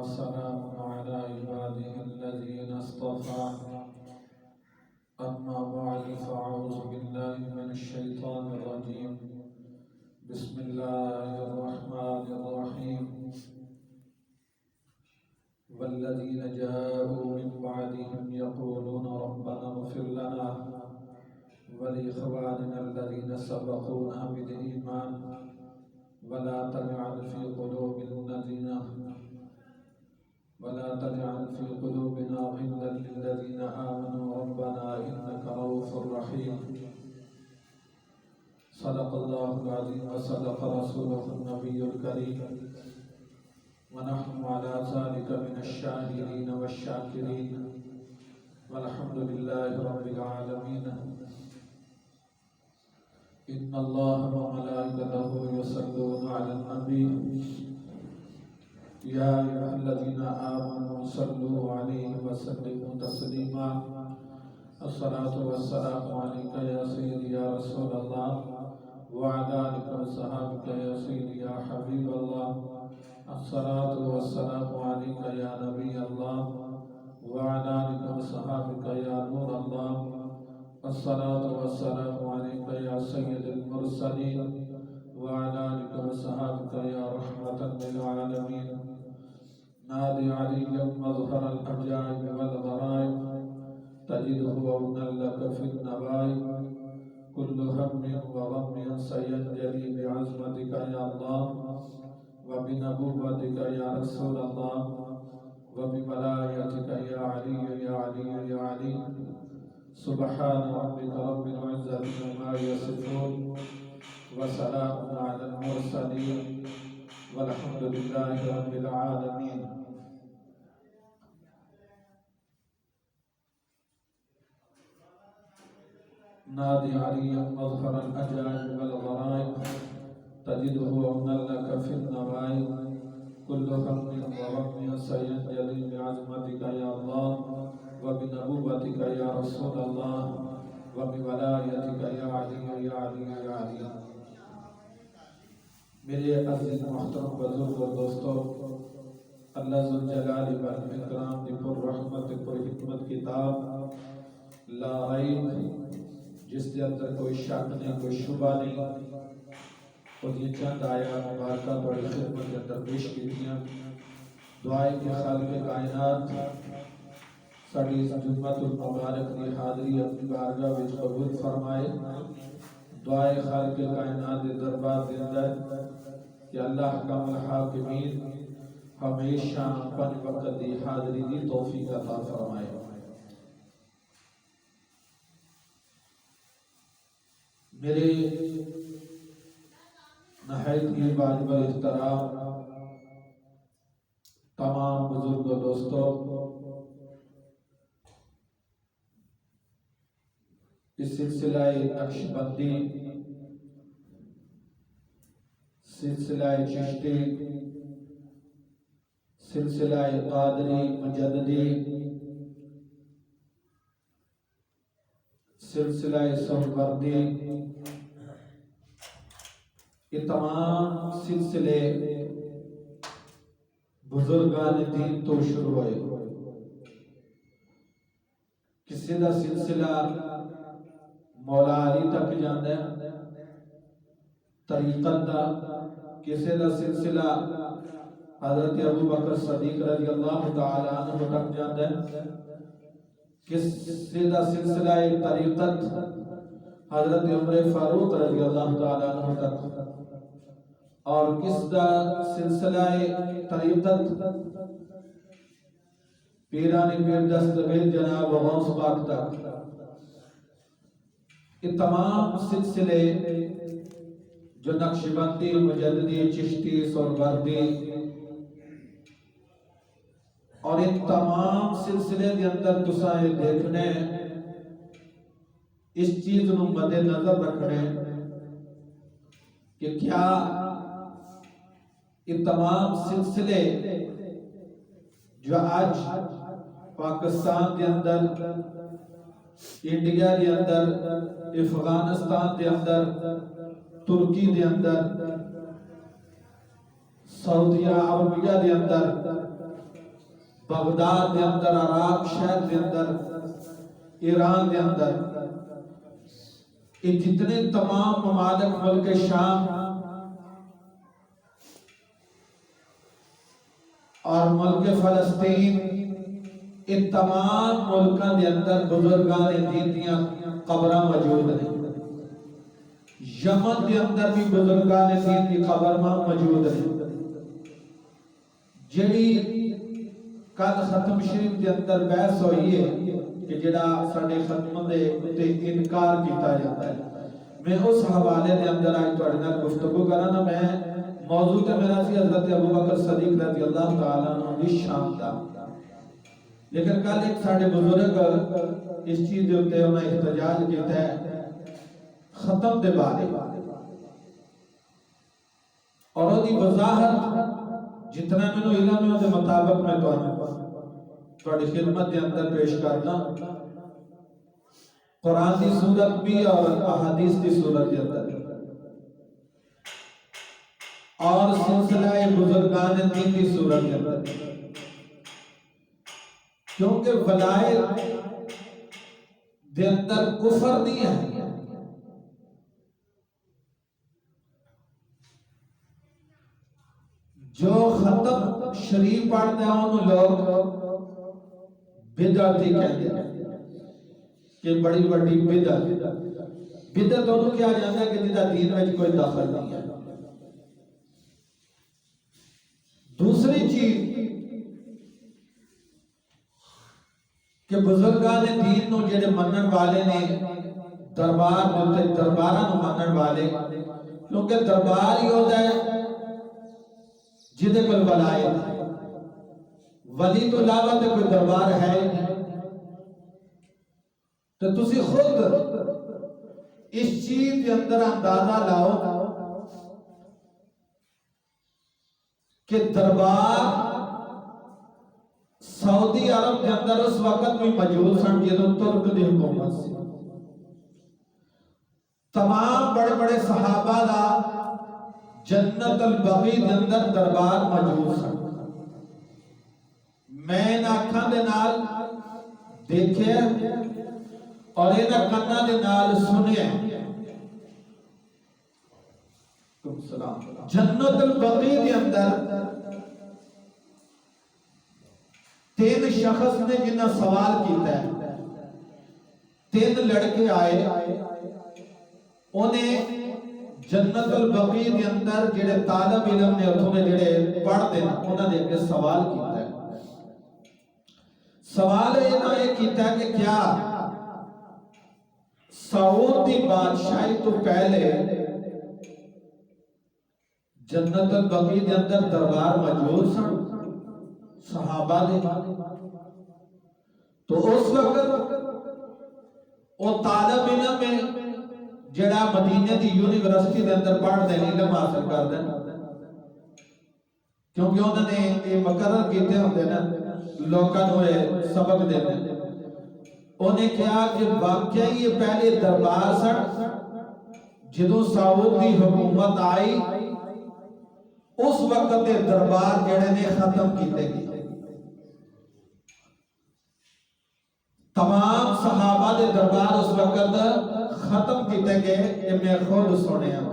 وسلام على عباده الذين اصطفى أما بعد فأعوذ بالله من الشيطان الرجيم بسم الله الرحمن الرحيم والذين جاءوا من بعدهم يقولون ربنا اغفر لنا ولإخواننا الذين سبقونا بالإيمان ولا تجعل في قلوبنا غلا للذين آمنوا ربنا إنك رؤوف رحيم. صدق الله العظيم وصدق رسوله النبي الكريم ونحن على ذلك من الشاهدين والشاكرين والحمد لله رب العالمين. إن الله وملائكته يصلون على النبي يا أيها الذين آمنوا صلوا عليه وسلموا تسليما. الصلاة والسلام عليك يا سيدي يا رسول الله وعلى آلك وصحبك يا سيدي يا حبيب الله. الصلاة والسلام عليك يا نبي الله وعلى آلك وصحبك يا نور الله. الصلاة والسلام عليك يا سيد المرسلين وعلى آلك وصحبك يا رحمة للعالمين. نادي عليا مظهر العجائب والغرائب تجده عونا لك في النوائب. كل هم وغم سينجلي بعظمتك يا الله وبنبوتك يا رسول الله وبولايتك يا علي يا علي يا علي. سبحان ربك رب العزة عما يصفون وسلام على المرسلين والحمد لله رب العالمين. نادي عليا مظهر الأجائب والغرائب تجده عونا لك في النوائب. كل هم وغم سينجلي بعظمتك يا الله وبنبوتك يا رسول الله وبولايتك يا علي يا علي يا علي. میرے عزیز محترم بزرگ اور دوستو، اللہ ذوالجلال والاکرام دی پر رحمت پر حکمت کتاب لا ریب، جس کے اندر کوئی شک نہیں کوئی شبہ نہیں، اور یہ چند آیات مبارکہ بڑی خدمت کے اندر پیش کی تھیں. دعائے کے خالق کائنات ساڑی جمعۃ المبارک کی حاضری اپنی بارگاہ وچ قبول فرمائے. دعائے خالق کائنات دے دربار دے اندر کہ اللہ حکم الحاکمین ہمیشہ پنج وقت دی حاضری دی توفیق عطا فرمائے. میرے نہایت ہی واجب الاحترام تمام بزرگ دوستوں، اس سلسلہ نقشبندی، سلسلہ چشتی، سلسلہ قادری مجددی، سلسلہ سہروردی، یہ تمام سلسلے بزرگان دین تو شروع ہوئے. کسی دا سلسلہ مولا علی تک جاندہ ہے، طریقت دا کسی دا سلسلہ حضرت ابو بکر صدیق رضی اللہ تعالیٰ عنہ تک جاندہ ہے، کسی دا سلسلہ طریقت حضرت عمر فاروق رضی اللہ تعالیٰ عنہ تک، اور کس دا سلسلہ طریقت پیرانی پیر دستگیر جناب غوث پاک تک. یہ تمام سلسلے جو نقشبندی، مجددی، چشتی، سہروردی، اور ان تمام سلسلے کے اندر تسائے دیکھنے اس چیز نو مد نظر رکھنے کہ کیا یہ تمام سلسلے جو آج پاکستان کے اندر، انڈیا کے اندر، افغانستان کے اندر، ترکی کے اندر، سعودیہ عربیہ کے اندر بغداد دے اندر، عراق شہر دے اندر، ایران دے اندر، یہ جتنے تمام ممالک ملک شام اور ملک فلسطین، ان تمام ملکوں دے اندر بزرگان دین دیاں قبراں موجود ہیں۔ یمن دے اندر بھی بزرگان دین دی قبر موجود ہیں، جڑی کل ختم شریف دے اندر بحث ہوئی ہے کہ جڑا ساڈے ختم دے تے انکار کیتا جاتا ہے، میں اس حوالے دے اندر آج تہاڈے نال گفتگو کراں۔ میں موضوع تے میرا سی حضرت ابوبکر صدیق رضی اللہ تعالیٰ عنہ دی شان دا، لیکن کل ایک ساڈے بزرگ اس چیز دے اوتے انہاں احتجاج کیتا ہے ختم دے بارے، اور وہ دی وضاحت جتنا میں نے علم ہے اس مطابق میں تہاڈی خدمت دے اندر پیش کرنا، قرآن دی صورت بھی اور احادیث دی صورت دے اندر، اور سلسلہ بزرگان دین دی صورت دے اندر، کیونکہ ولائل دے اندر کفر نہیں ہے۔ جو ختم شریف پڑھتے ہیں انہوں لوگ بدعتی کہتے ہیں کہ بڑی بڑی بدعت انہوں کیا جانا ہے کہ جدہ دین میں کوئی داخل نہیں ہے۔ دوسری چیز کہ بزرگان دین نو جڑے منن والے نے، درباراں نو منن والے، کیونکہ دربار ہی ہوتا ہے جدے کوئی ولایت ہے، ولی تو علاوہ تے کوئی دربار ہے ہی نہیں۔ تو تسی خود اس چیز کے اندر اندازہ لاؤ کہ دربار سعودی عرب کے اندر اس وقت بھی موجود سن جدوں ترک دی حکومت سی، تمام بڑے بڑے صحابہ دا جنت البقیع دے اندر دربار موجود سن۔ میں ان اکھاں دے نال دیکھے اور انہاں کاناں دے نال سنیا، جنت البقیع دے اندر تین شخص نے جنہاں سوال کیتا ہے، تین لڑکے آئے، انہیں جنت البقیع دے اندر جڑے طالب علم نے اتھوں نے جڑے پڑھ دے انہاں نے اگے سوال کیتا ہے۔ سوال انہاں یہ کیتا ہے کہ کیا سعود دی بادشاہی تو پہلے جنت البقیع دے اندر دربار موجود سن صحابہ دے؟ تو اس وقت وہ طالب علم میں جڑا مدینہ دی یونیورسٹی دے اندر پڑھ دے علم حاصل کر دے، کیونکہ انہوں نے یہ مقرر کیتے ہوندے نا لوکاں نو سبق دے دے، انہیں کہا کہ واقعی یہ پہلے دربار سن، جدوں سعود دی حکومت آئی اس وقت دے دربار جڑے نے ختم کیتے گئے، تمام صحابہ دے دربار اس وقت ختم کیتے گئے، کہ میں خود سنے ہوں۔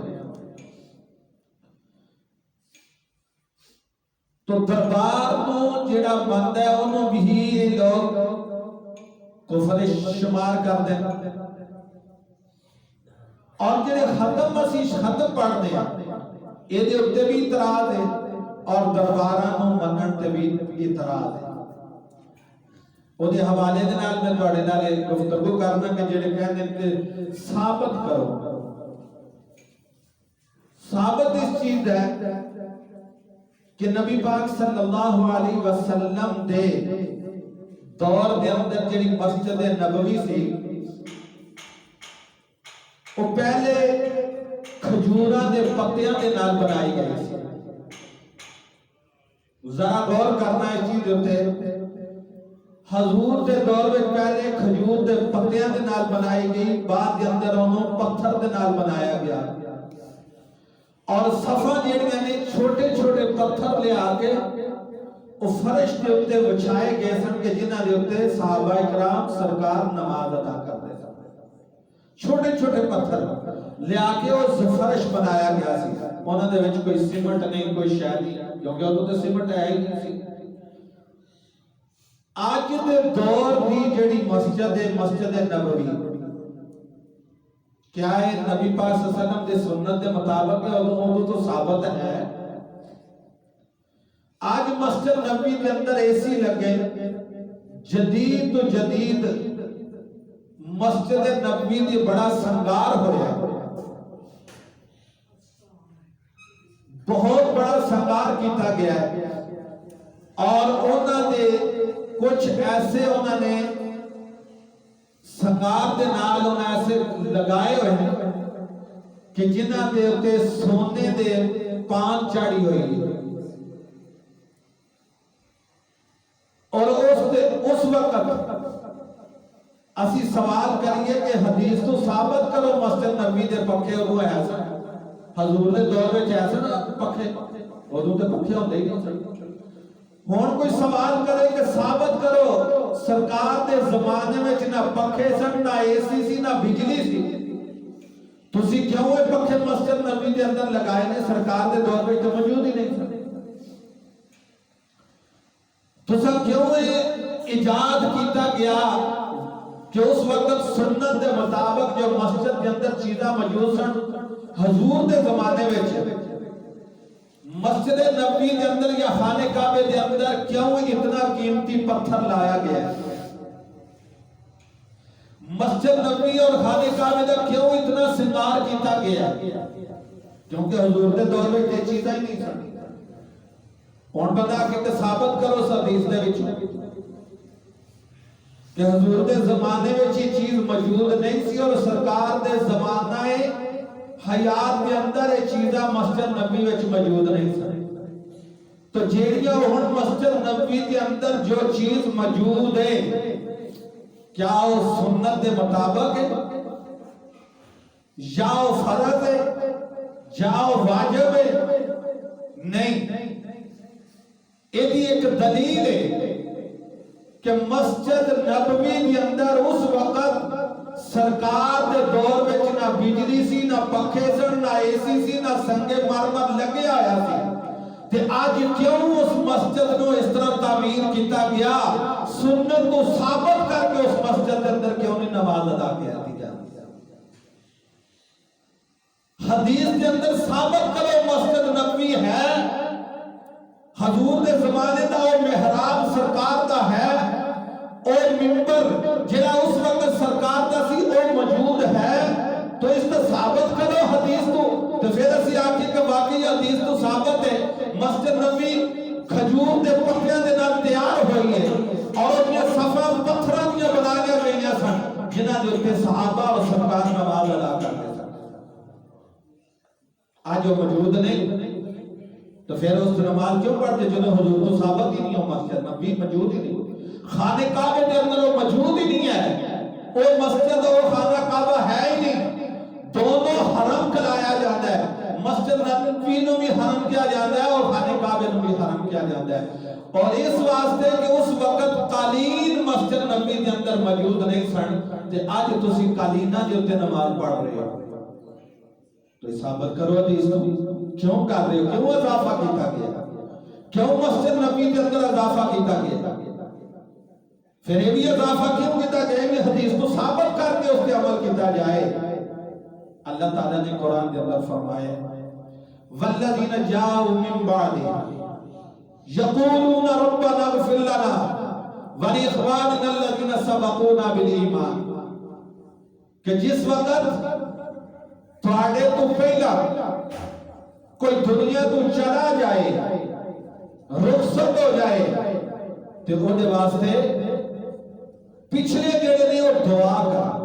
تو دربار نو جڑا بند ہے انہوں بھی یہ لوگ کفر شمار کر دیں، اور جڑے ختم مسیح ختم پڑھ دیں یہ دے اتے بھی اعتراض ہے، اور درباراں نو منن تے بھی اعتراض ہے۔ وہ دے حوالے دے نال میں تواڈے نال گفتگو کرنا کہ جڑے کہندے کہ ثابت کرو، ثابت اس چیز ہے کہ نبی پاک صلی اللہ علیہ وسلم دے دور دے اندر جڑی مسجد نبوی سی وہ پہلے کھجوراں دے پتیاں دے نال بنائی گئی سی۔ ذرا غور کرنا اس چیز تے، حضور دے دور میں پہلے کھجور دے پتیاں دے نال بنائی گئی، بعد دے اندر انہوں پتھر دے نال بنایا گیا، اور صفحہ جڑیاں نے چھوٹے چھوٹے پتھر لے آ کے وہ فرش کے اتنے بچھائے گئے سن کہ جنہاں دے اتنے صحابہ اکرام سرکار نماز ادا کرتے سن. چھوٹے چھوٹے پتھر لیا کے وہ فرش بنایا گیا سی. انہاں دے وچ کوئی سیمنٹ نہیں, کوئی شے نہیں, کیونکہ وہ تو سیمنٹ ہے ہی نہیں سی. آج دے دور دی جڑی مسجد ہے, مسجد نبوی, کیا ہے نبی پاک صلی اللہ علیہ وسلم دے سنت دے مطابق ہے؟ وہ تو ثابت ہے. آج مسجد نبوی کے اندر اے سی لگے, جدید تو جدید مسجد نبوی دی بڑا سنگار ہویا, بہت بڑا سنگار کیتا گیا ہے. اور انہاں دے کچھ ایسے انہوں نے سنگار دے نال انہوں ایسے لگائے ہوئے ہیں کہ جنہاں دے اتے سونے دے پان چاڑی ہوئی. اور اس وقت اسی سوال کریے کہ حدیث تو ثابت کرو مسجد نبوی دے پکھے ادو ایسا حضور دے دور وچ ایسا نا پکھے ادو تے پکھے ہوندے ہی نہیں. ہون کوئی سوال کرے کہ ثابت کرو سرکار دے زمانے میں نہ پکھے سن, نہ اے سی سی, نہ بجلی سی, تسی کیوں اے پکھے مسجد نبوی دے اندر لگائے نے؟ سرکار دے دور میں تو موجود ہی نہیں سن. تسا کیوں اے ایجاد کیتا گیا کہ اس وقت سنت دے مطابق جو مسجد کے اندر چیزاں موجود سن حضور دے زمانے میں مسجد نبوی کے اندر یا خانہ کعبے کے اندر کیوں اتنا قیمتی پتھر لایا گیا ہے؟ مسجد نبوی اور خانہ کعبے کا کیوں اتنا سنگار کیتا گیا ہے؟ کیونکہ حضور کے دور میں یہ چیزیں ہی نہیں سن. کون بندہ کہ ثابت کرو اس حدیث دے وچ کہ حضور دے زمانے میں یہ چیز موجود نہیں سی اور سرکار دے زمانہ حیات کے اندر یہ چیزاں مسجد نبوی وچ موجود نہیں سن. تو جیڑیاں ہن مسجد نبوی کے اندر جو چیز موجود ہے کیا وہ سنت دے مطابق ہے یا وہ فرض ہے یا وہ واجب ہے؟ نہیں. یہ بھی ایک دلیل ہے کہ مسجد نبوی کے اندر اس وقت سرکار دے دور میں نہ بجلی سی, نہ پکھے سن, نہ اے سی سی, نہ سنگ مرمر لگے آیا سی. تے آج کیوں اس مسجد کو اس طرح تعمیر کیتا گیا؟ سنت کو ثابت کر کے اس مسجد کے اندر کیوں نہیں نماز ادا کی جاتی؟ حدیث کے اندر ثابت کرو مسجد نبوی ہے, حضور دے زمانے دا وہ محراب سرکار دا ہے, اور منبر جہاں اس وقت سرکار دا سی وہ موجود ہے. تو اس کو ثابت کرو حدیث کو. تو پھر اسی آخر کہ واقعی حدیث تو ثابت ہے. مسجد نبوی کھجور دے پکھیاں دے نال تیار ہوئی ہے اور اپنے صفا پتھراں دیاں بنایا گئیاں سن جنہاں دے اوپر صحابہ اور سرکار نماز ادا کرتے سن. آج وہ موجود نہیں. تو پھر اس نماز کیوں پڑھتے جنہوں حضور تو ثابت ہی نہیں ہو؟ مسجد نبوی موجود ہی نہیں. خانہ کعبے کے اندر وہ موجود ہی نہیں ہے. وہ مسجد اور خانہ کعبہ ہے ہی نہیں. دونوں حرم کرایا جاتا ہے. مسجد نبوی نو بھی حرم کیا جاتا ہے اور خانہ کعبے نو بھی حرم کیا جاتا ہے. اور اس واسطے کہ اس وقت قالین مسجد نبوی کے اندر موجود نہیں سن تے اج تسی قالیناں دے اوتے نماز پڑھ رہے ہو. تو ثابت کرو حدیث کو. کیوں کر رہے ہو؟ کیوں اضافہ کیتا گیا؟ کیوں مسجد نبوی کے اندر اضافہ کیتا گیا؟ پھر یہ بھی اضافہ کیوں کیتا گیا کہ حدیث کو ثابت کر کے اس پہ عمل کیتا جائے؟ اللہ تعالیٰ نے قرآن کے اندر فرمایا والذین جاؤوا من بعدہم یقولون ربنا اغفر لنا ولاخواننا الذین سبقونا بالایمان. کہ جس وقت تھوڑے تو پہلا کوئی دنیا تو چلا جائے, رخصت ہو جائے, تو وہ دے واسطے پچھلے جڑے نے وہ دعا کر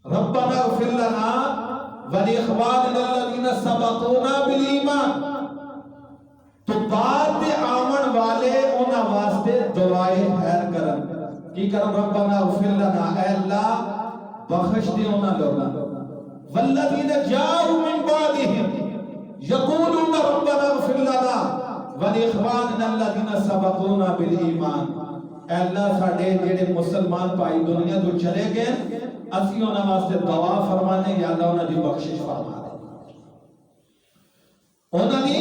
ربنا اغفر لنا ولاخواننا الذین سبقونا بالایمان. تو بعد دے آمن والے انہاں واسطے دعائے خیر کرن. کی کرن؟ ربنا اغفر لنا, اے اللہ بخش دے انہاں لوگاں. والذین جاؤوا من بعدہم یقولون ربنا اغفر لنا وَلِإِخْوَانِنَا الَّذِينَ سَبَقُونَا بِالْإِيمَانِ اے اللہ ساڈے جڑے مسلمان بھائی دنیا تو چلے گئے اسی انہاں واسطے دعا فرمانے یا اللہ انہاں دی بخشش فرما دے انہاں دی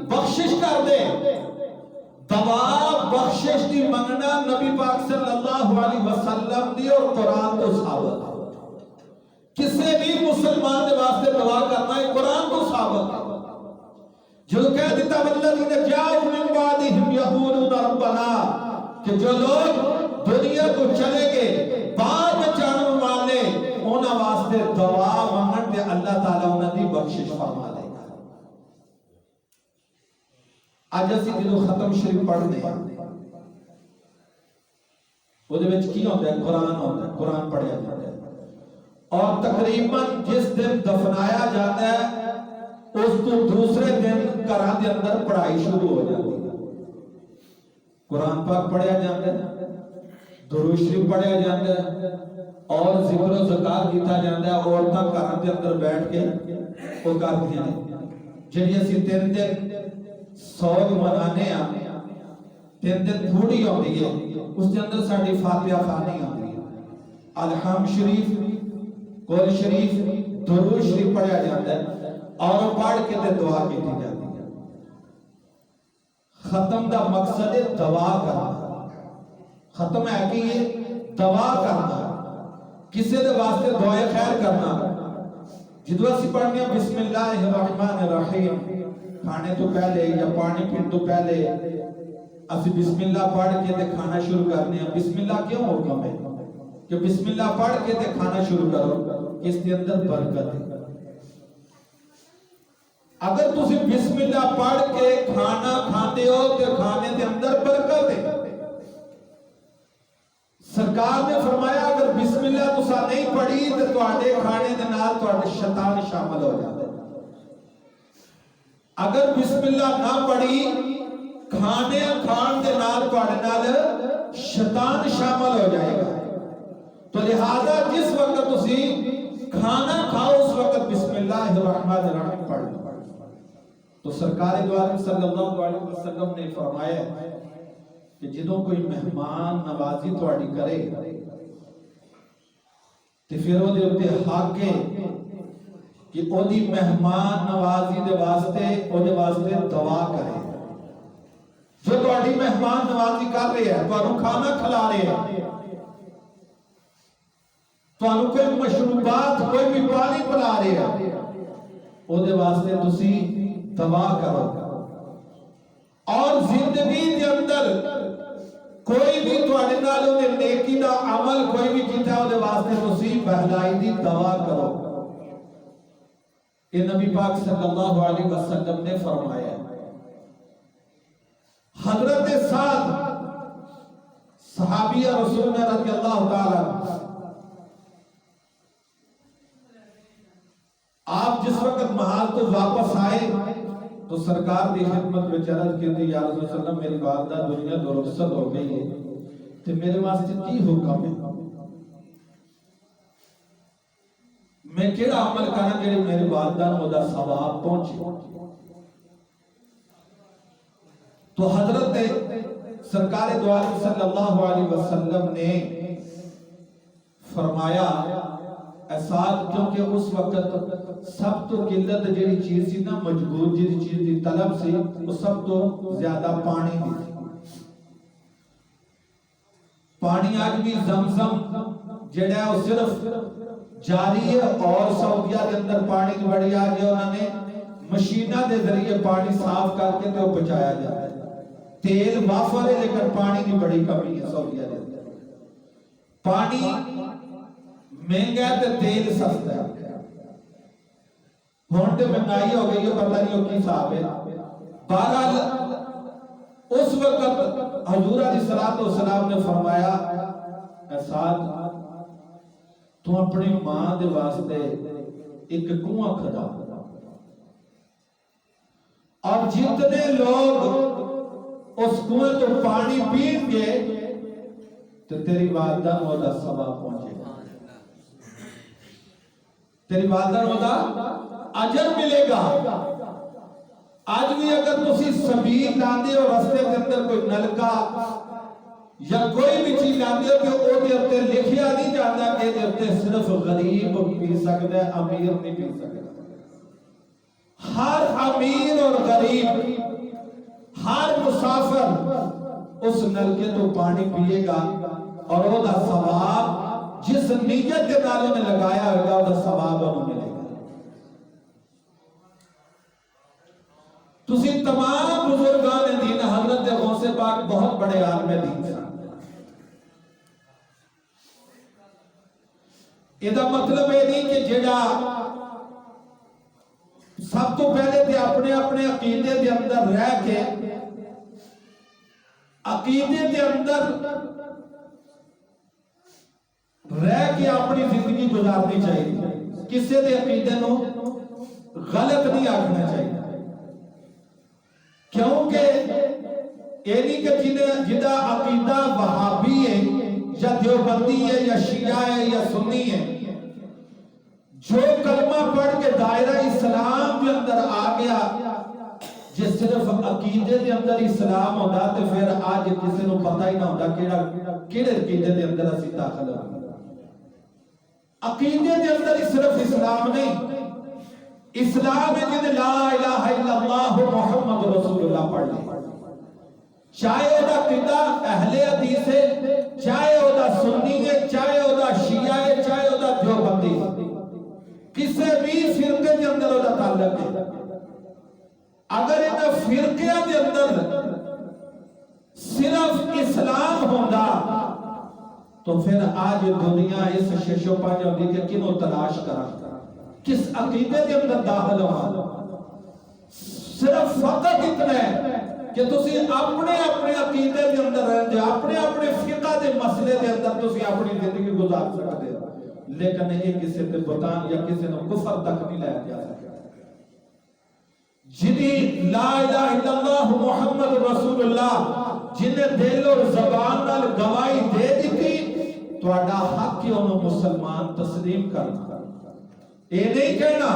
بخشش کر دے دعا بخشش دی منگنا نبی پاک صلی اللہ علیہ وسلم دی اور قرآن تو ثابت کسے بھی مسلمان دے واسطے دعا کرنا ہے قرآن تو ثابت جو کہہ دیتا والذین جاؤ من بعدہم یقولون ربنا کہ جو لوگ دنیا کو چلے گئے بعد میں جاننے والے انہاں واسطے دعا مانگن تے اللہ تعالیٰ انہاں دی بخشش فرما دے گا آج اسی جدو ختم شریف پڑھنے وہ دے وچ کی ہوتا ہے قرآن ہوتا ہے قرآن پڑھیا جاتا ہے اور تقریباً جس دن دفنایا جاتا ہے اس تو دوسرے دن گھراں دے اندر پڑھائی شروع ہو جاتی ہے قرآن پاک پڑھیا جاتا ہے درود شریف پڑھیا جاتا ہے اور ذکر و زکات کیتا جاتا ہے عورتاں گھراں دے اندر بیٹھ کے وہ کرتی ہیں جڑی اسی 3 دن سوگ منانے ہیں 3 دن تھوڑی ہوتی ہے اس کے اندر ساڑی فاتحہ خانی ہوتی ہے الحمد شریف قول شریف درود شریف پڑھیا جاتا ہے اور پڑھ کے تے دعا کی جاتی ہے ختم دا مقصد ہے دعا کرنا ختم ہے کہ یہ دعا کرنا کسی دے واسطے دعائے خیر کرنا جدو اسی پڑھنے ہیں بسم اللہ الرحمن الرحیم کھانے تو پہلے یا پانی پین تو پہلے اسی بسم اللہ پڑھ کے تے کھانا شروع کرنے ہیں بسم اللہ کیوں حکم ہے کہ بسم اللہ پڑھ کے تے کھانا شروع کرو اس کے اندر برکت ہے اگر تسی بسم اللہ پڑھ کے کھانا کھاتے ہو تو کھانے دے اندر برکت ہے سرکار نے فرمایا اگر بسم اللہ تسا نہیں پڑھی تو تواڈے کھانے دے نال تواڈے شیطان شامل ہو جاتا ہے اگر بسم اللہ نہ پڑھی کھانے کھان دے نال تواڈے نال شیطان شامل ہو جائے گا تو لہذا جس وقت تسی کھانا کھاؤ اس وقت بسم اللہ الرحمن الرحیم پڑھ لو تو سرکار دو عالم صلی اللہ علیہ وسلم نے فرمایا کہ جدوں کوئی مہمان نوازی تواڈی کرے تے پھر او دے اوتے حق ہے کہ او دی مہمان نوازی دے واسطے دعا کرے جو تواڈی مہمان نوازی کر رہے ہیں تانوں کھانا کھلا رہے ہیں تانوں کوئی مشروبات کوئی بھی پانی پلا رہے ہیں او دے واسطے تسی دعا کرو اور زندگی دے اندر کوئی بھی تواڈے نال او نیکی دا عمل کوئی بھی کیتا او دے واسطے تسی بہلائی دی دعا کرو یہ نبی پاک صلی اللہ علیہ وسلم نے فرمایا حضرت سعد صحابی رسول رضی اللہ تعالی آپ جس وقت محال تو واپس آئے تو سرکار دی خدمت میں عرض کی تھی یا رسول اللہ وسلم میری والدہ دنیا دو رخصت ہو گئی ہے تو میرے واسطے کی حکم ہے میں کیڑا عمل کرنا جڑے میری والدہ نوں دا ثواب پہنچے تو حضرت سرکار دو عالم صلی اللہ علیہ وسلم نے فرمایا احساس کیونکہ اس وقت سب تو قلت جڑی چیز سی نا مجبور جڑی چیز دی طلب سی وہ سب تو زیادہ پانی دی پانی آج بھی زمزم جڑا ہے وہ صرف جاری ہے اور سعودیہ کے اندر پانی کی بڑی آگے انہوں نے مشینہ دے ذریعے پانی صاف کر کے تو بچایا جاتا ہے تیل وافر ہے لیکن پانی کی بڑی کمی ہے سعودیہ کے اندر پانی مہنگا ہے تو تیل سستا ہے ہونٹے مہنگائی ہو گئی ہے پتہ نہیں ہو کی صاحب ہے بہرحال اس وقت حضور علیہ السلام نے فرمایا احسان تو اپنی ماں دے واسطے ایک کنواں کھدا اور جتنے لوگ اس کنویں تو پانی پین گے تو تیری والدہ نو دا ثواب پہنچے گا تیری والدہ نو دا اجر ملے گا آج بھی اگر تسی سبیل لاندے ہو رستے کے اندر کوئی نلکا یا کوئی بھی چیز لاندے ہو کہ او دے اوتے لکھیا نہیں جاتا کہ دے اوتے صرف غریب پی سکتا ہے، امیر نہیں پی سکتا۔ ہر امیر اور غریب، ہر مسافر اس نلکے تو پانی پیے گا اور او دا ثواب جس نیت کے نالوں نے لگایا ہوگا او دا ثواب انہوں ملے گا۔ تسی تمام بزرگان دین، حضرت غوث پاک بہت بڑے عالم دین سے، یہ مطلب یہ نہیں کہ جڑا سب تو پہلے تے اپنے اپنے عقیدے دے اندر رہ کے عقیدے دے اندر رہ کے اپنی زندگی گزارنی چاہیے، کسی دے عقیدے نو غلط نہیں آکھنا چاہیے، کیونکہ یہ نہیں کہ جدا عقیدہ وہابی ہے یا دیوبندی ہے یا شیعہ ہے یا سنی ہے، جو کلمہ پڑھ کے دائرہ اسلام کے اندر آ گیا، جس صرف عقیدے کے اندر اسلام ہوتا تو پھر آج کسی نو پتہ ہی نہ ہوتا کیڑے عقیدے کے اندر اسی داخل ہو۔ عقیدے کے اندر صرف اسلام نہیں، اسلام ہے جن لا الہ الا اللہ محمد رسول اللہ پڑھ لیں، چاہے او دا قطع اہل حدیث ہے، چاہے او دا سنی ہے، چاہے او دا شیعہ ہے، چاہے او دا دیوبندی ہے، کسی بھی فرقے کے اندر او دا تعلق ہے۔ اگر ان فرقے کے اندر صرف اسلام ہوتا تو پھر آج دنیا اس ششو پانے ہوتی کہ کنوں تلاش کرا، کس عقیدے کے اندر داخل ہوا۔ صرف فقط اتنا ہے کہ تسی اپنے اپنے عقیدے کے اندر رہتے، اپنے اپنے فقہ دے مسئلے کے اندر تسی اپنی زندگی گزار سکتے، لیکن یہ کسی تے بتان یا کسی نے کفر تک نہیں لے جا سکتا۔ جنہیں لا الہ الا اللہ محمد رسول اللہ جنہیں دل اور زبان نال گواہی دے دیتی، تو اڈا حق کی انہوں مسلمان تسلیم کرنا، یہ نہیں کہنا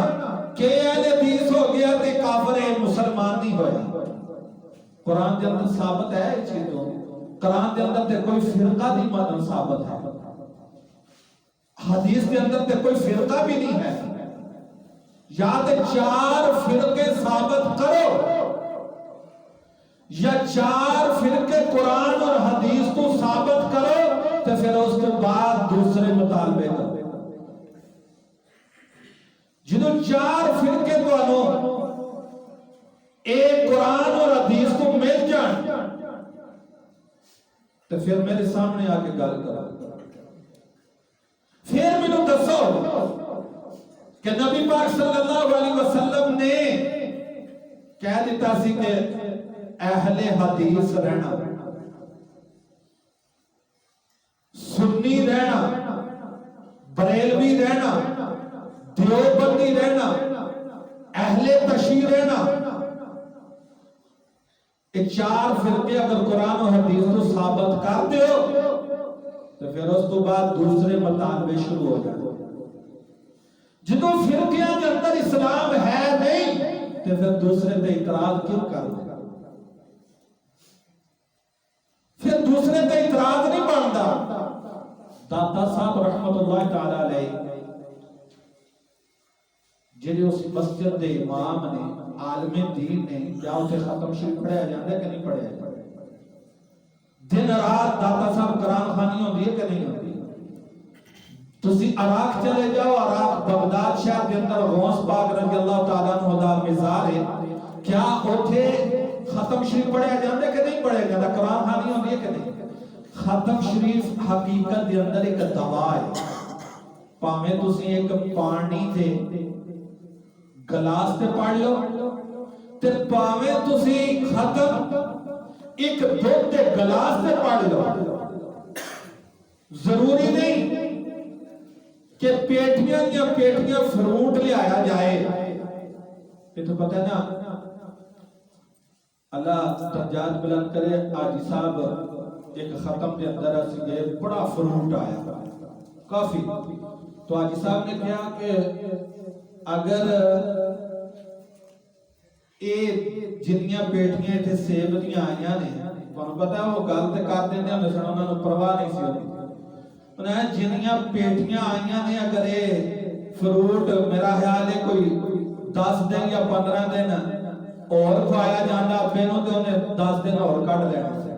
کہ اہل حدیث ہو گیا تے کافر ہے، مسلمان نہیں ہویا۔ قرآن کے اندر ثابت ہے یہ چیزوں، قرآن کے اندر تے کوئی فرقہ نہیں مانن ثابت ہے، حدیث کے اندر تے کوئی فرقہ بھی نہیں ہے، یا تے چار فرقے ثابت کرو یا چار فرقے قرآن اور حدیث کو ثابت کرو تو پھر اس کے بعد دوسرے مطالبے کرو۔ جنہوں چار فرقے کو انہوں ایک قرآن اور حدیث کو مل جائیں تو پھر میرے سامنے آ کے گل کرو، پھر میں دسو کہ نبی پاک صلی اللہ علیہ وسلم نے کہہ دیتا سی کہ اہل حدیث رہنا، سنی رہنا، بریلوی رہنا، دیوبندی رہنا، اہل تشیع رہنا، یہ چار فرقے اگر قرآن و حدیث تو ثابت کر دیو تو پھر اس تو بعد دوسرے مطالبے شروع ہو جائے۔ جدو فرقیاں کے اندر اسلام ہے نہیں تو پھر دوسرے پہ اعتراض کیوں کر دے؟ پھر دوسرے پہ اعتراض نہیں بنتا۔ داتا صاحب رحمت اللہ تعالی علیہ جنہیں اس مسجد دے امام نے، عالم دین نے، کیا اسے ختم شریف پڑھایا جاتا ہے کہ نہیں پڑھایا جاتا؟ دن رات داتا صاحب قرآن خوانی ہوتی ہے کہ نہیں ہوتی؟ تسی عراق چلے جاؤ، عراق بغداد شہر کے اندر غوث پاک رضی اللہ تعالیٰ عنہ دا مزار ہے، کیا اوتھے ختم شریف پڑھایا جاتا ہے کہ نہیں پڑھایا جاتا؟ قرآن خوانی ہوتی ہے کہ نہیں؟ ختم شریف حقیقت کے اندر ایک دوا ہے، پاویں تسی ایک پانی تے گلاس تے پڑھ لو تے پاویں تسی ختم ایک دودھ تے گلاس تے پڑھ لو، ضروری نہیں کہ پیٹیاں یا پیٹیاں فروٹ لے آیا جائے۔ یہ تو پتہ ہے نا، اللہ درجات بلند کرے، آجی صاحب ایک ختم کے اندر سے گئے، بڑا فروٹ آیا کافی، تو آجی صاحب نے کہا کہ اگر یہ جنیاں پیٹیاں اتنے سیب دیاں آئیاں نے تمہیں پتا ہے وہ گل تے کر دیندے ہوں سن انہاں نوں پرواہ نہیں سی ہوتی انہاں جنیاں پیٹیاں آئیاں نے اگر یہ فروٹ میرا خیال ہے کوئی 10 دن یا 15 دن اور کھایا جانا اپنے نوں تے انہیں 10 دن اور کٹ لینا سی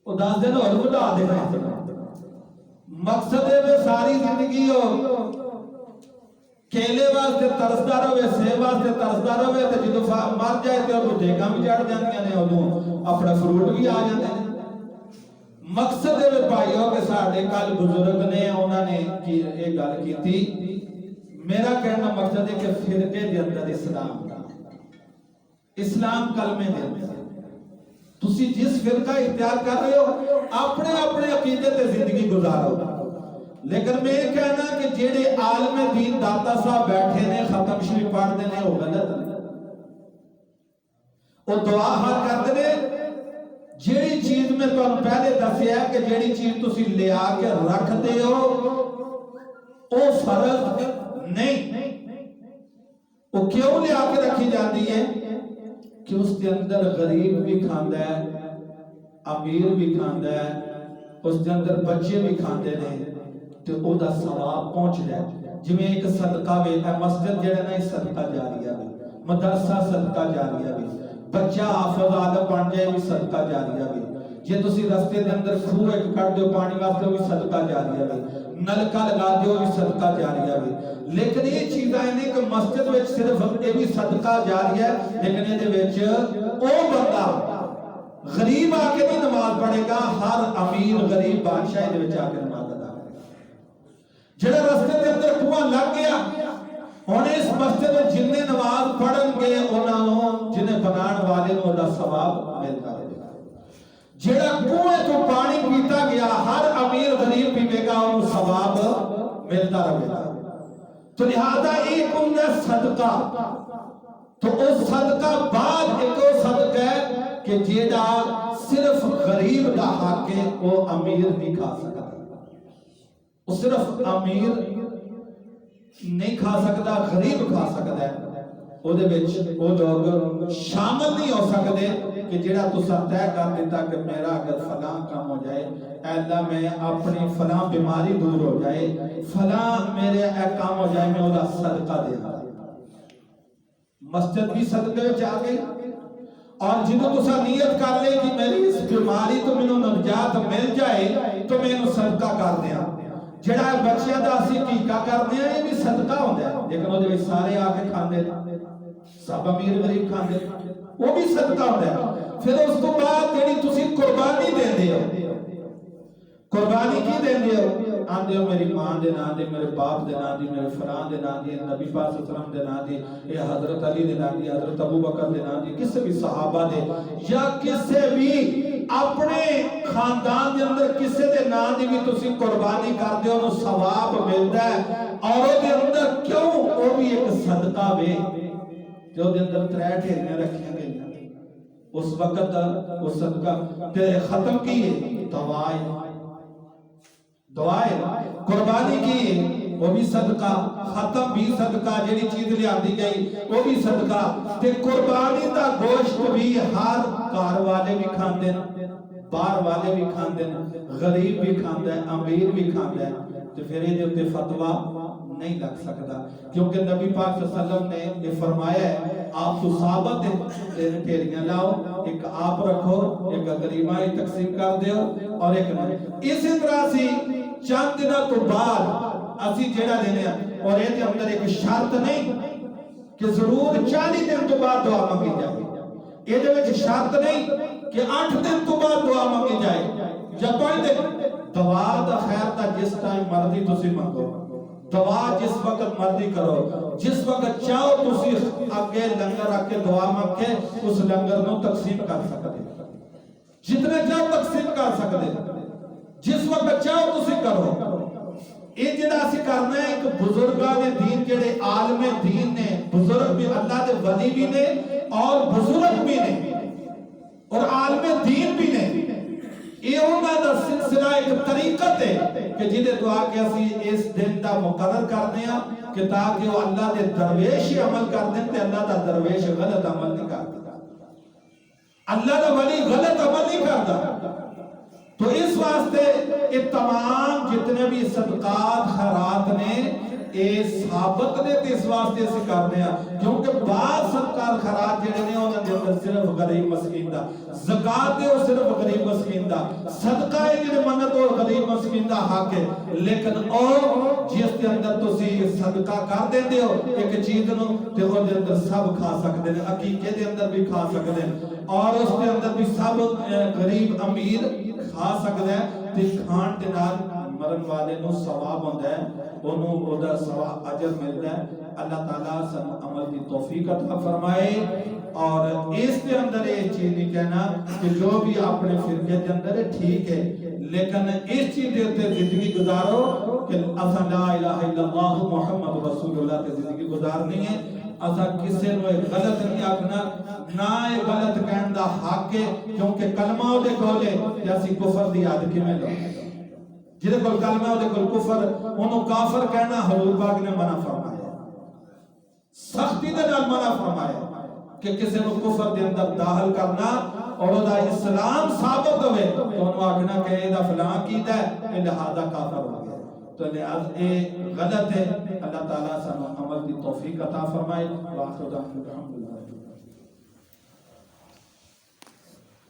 وہ 10 دن اور بڑھا دینا مقصد ہے وہ ساری زندگی ہو کیلے واسطے ترسدا رہے سیب واسطے ترسدا رہے تے جدوں مر جائے تے وہ ڈیگاں بھی چڑھ جاندیاں نے اودوں اپنا فروٹ بھی آ جاندے نے مقصد ہے بھائیو کہ ساڈے کل بزرگ نے انہاں نے یہ گل کیتی میرا کہنا مقصد ہے کہ فرقے دے اندر اسلام کلمے دے اندر تسی جس فرقہ اختیار کر رہے ہو اپنے اپنے عقیدے تے زندگی گزارو لیکن میں یہ کہنا کہ جیڑے عالم دین داتا صاحب بیٹھے نے ختم شریف پڑھ دے نے وہ غلط ہے وہ دعا ہاتھ کر دے جیڑی چیز میں تو پہلے دسیا ہے کہ جیڑی چیز تسی لے آ کے رکھ دے ہو وہ فرض نہیں وہ کیوں لے آ کے رکھی جاتی ہے کہ اس کے اندر غریب بھی کھاندا ہے امیر بھی کھاندا ہے اس کے اندر بچے بھی کھاندے نے تے او دا ثواب پہنچ جائے جویں ایک صدقہ وے مسجد جڑا نا صدقہ جاریہ وے مدرسہ صدقہ جاریہ وے بچہ حافظ عالم بن جائے بھی صدقہ جاریہ وے جے تسی رستے دے اندر کھوہ ایک کر دیو پانی واسطے بھی صدقہ جاریہ وے نلکا لگا دیو بھی صدقہ جاریہ وے لیکن یہ چیزاں نے کہ مسجد وچ صرف یہ بھی صدقہ جاریہ ہے لیکن یہ دے وچ او بندہ غریب آ کے نہیں نماز پڑھے گا ہر امیر غریب بادشاہ دے وچ آ کے نماز ادا کرے گا جڑا رستے دے اندر کنواں لگ گیا ہن اس مسجد میں جننے نماز پڑھن گے انہاں نوں جنہیں بنان والے نوں دا ثواب ملتا ہے جڑا کنویں تو پانی پیتا گیا ہر امیر غریب پیے گا انہوں ثواب ملتا رہے گا تو لہذا ایک ہوندا صدقہ تو اس صدقہ بعد ایک اور صدقہ ہے کہ جیڑا صرف غریب دا حق ہے وہ امیر نہیں کھا سکتا وہ صرف امیر نہیں کھا سکتا غریب کھا سکتا ہے او دے وچ او لوگ شامل نہیں ہو سکتے کہ جڑا تساں طے کر دیتا کہ میرا اگر فلاں کام ہو جائے اے اللہ میں اپنی فلاں بیماری دور ہو جائے فلاں میرے اے کام ہو جائے میں او دا صدقہ دے داں مسجد بھی صدقے وچ آ گئی اور جنہوں تساں نیت کر لے کہ میری اس بیماری تو مینوں نجات مل جائے تو میں انہوں صدقہ کر دیاں جڑا بچیاں دا اسی ٹیکا کرتے ہیں یہ بھی صدقہ ہوتا ہے لیکن وہ جو سارے آ کے کھاندے سب امیر غریب کھاندے وہ بھی صدقہ ہوتا ہے پھر اس کو بعد جڑی تسی قربانی دیندے ہو قربانی کی دیندے ہو آندے ہو میری ماں دے نام دی میرے باپ دے نام دی میرے فلاں دے نام دی نبی پاک صلی اللہ علیہ وسلم دے نام دی یہ حضرت علی دے نام دی حضرت ابو بکر دے نام دی کسے بھی صحابہ دے یا کسے بھی اپنے خاندان دے اندر کسے دے نام دی بھی تسی قربانی کر دے انہوں ثواب ملتا ہے اور دے اندر کیوں وہ بھی ایک صدقہ وے جو دے اندر 3 ڈھیریاں رکھیاں گئی اس وقت اس صدقہ تیرے ختم کی ہے دعائیں قربانی کی وہ بھی صدقہ ختم بھی صدقہ جیڑی چیز لے آندی گئی وہ بھی صدقہ تے قربانی دا گوشت بھی ہر کار والے بھی کھاندے باہر والے بھی کھاندے غریب بھی کھاندے امیر بھی کھاندے تو پھر یہ دے فتوہ نہیں لگ سکتا کیونکہ نبی پاک صلی اللہ علیہ وسلم نے یہ فرمایا ہے آپ تو ثابت ہے ٹھیریاں لاؤ ایک آپ رکھو ایک غریباں تقسیم کر دیو اور ایک نہیں اسی طرح سے چند دنوں تو بعد اسی جیڑا دینے ہیں اور یہ اندر ایک شرط نہیں کہ ضرور 40 دن تو بعد دعا مانگی جائے یہ جو ایک شرط نہیں کہ 8 دن تو بعد دعا مانگی جائے جب کوئی دے دعا دا خیر تا جس ٹائم مرضی تسی مانگو دعا جس وقت مرضی کرو جس وقت چاہو تسی آگے لنگر آ کے دعا مانگ کے اس لنگر نو تقسیم کر سکتے جتنے چاہو تقسیم کر سکتے جس وقت چاہو تسی کرو یہ جڑا اسی کرنا ہے ایک بزرگاں دے دین جڑے عالم دین نے بزرگ بھی اللہ دے ولی بھی نے اور بزرگ بھی نے اور عالم دین بھی نے یہ انہاں دا سلسلہ ایک طریقت ہے کہ جنہیں دعا کہ اسی اس دن دا مقرر کرنے ہیں کہ تاکہ وہ اللہ دے درویش ہی عمل کر دیں تے اللہ دا درویش غلط عمل نہیں کرتا، اللہ دا ولی غلط عمل نہیں کرتا۔ تو اس واسطے یہ تمام جتنے بھی صدقات خیرات نے یہ ثابت نے تے اس واسطے سے کرنے ہیں کیونکہ بعض صدقات خیرات جڑے نے انہاں دے اندر صرف غریب مسکین دا زکات ہے، وہ صرف غریب مسکین دا صدقہ ہے جڑے منت اور غریب مسکین دا حق ہے، لیکن او جس دے اندر تسی صدقہ کر دیندے ہو ایک چیز نو تے او دے اندر سب کھا سکدے نے، عقیقے دے اندر بھی کھا سکدے ہیں اور اس دے اندر بھی سب غریب امیر کھا سکدے ہیں تے کھان دے نال مرن والے نو ثواب ہوندا ہے، انہوں اودا ثواب اجر ملتا ہے۔ اللہ تعالیٰ سن عمل کی توفیق عطا فرمائے اور اس کے اندر یہ چیز نہیں کہنا کہ جو بھی اپنے فرقے کے اندر ہے ٹھیک ہے، لیکن اس چیز کے زندگی گزارو کہ اسا لا الہ الا اللہ محمد رسول اللہ کی زندگی گزارنی ہے، اسا کسی نو غلط نہیں آکھنا، نہ غلط کہن دا حق ہے کیونکہ کلمہ او دے کولے تے اسی کفر دی یاد کیویں لو جہدے کول کلمہ او دے کول کفر انہوں کافر کہنا حضور پاک نے منع فرمایا، سختی دے نال منع فرمایا کہ کسی نو کفر دے اندر داخل کرنا اور دا اسلام ثابت ہوئے تو انہوں آکھنا کہ اے دا فلاں کیتا ہے لہذا کافر ہو گیا، تو لہذا اے غلط ہے۔ اللہ تعالیٰ سانو عمل کی توفیق عطا فرمائے۔ وآخر دعوانا الحمدللہ۔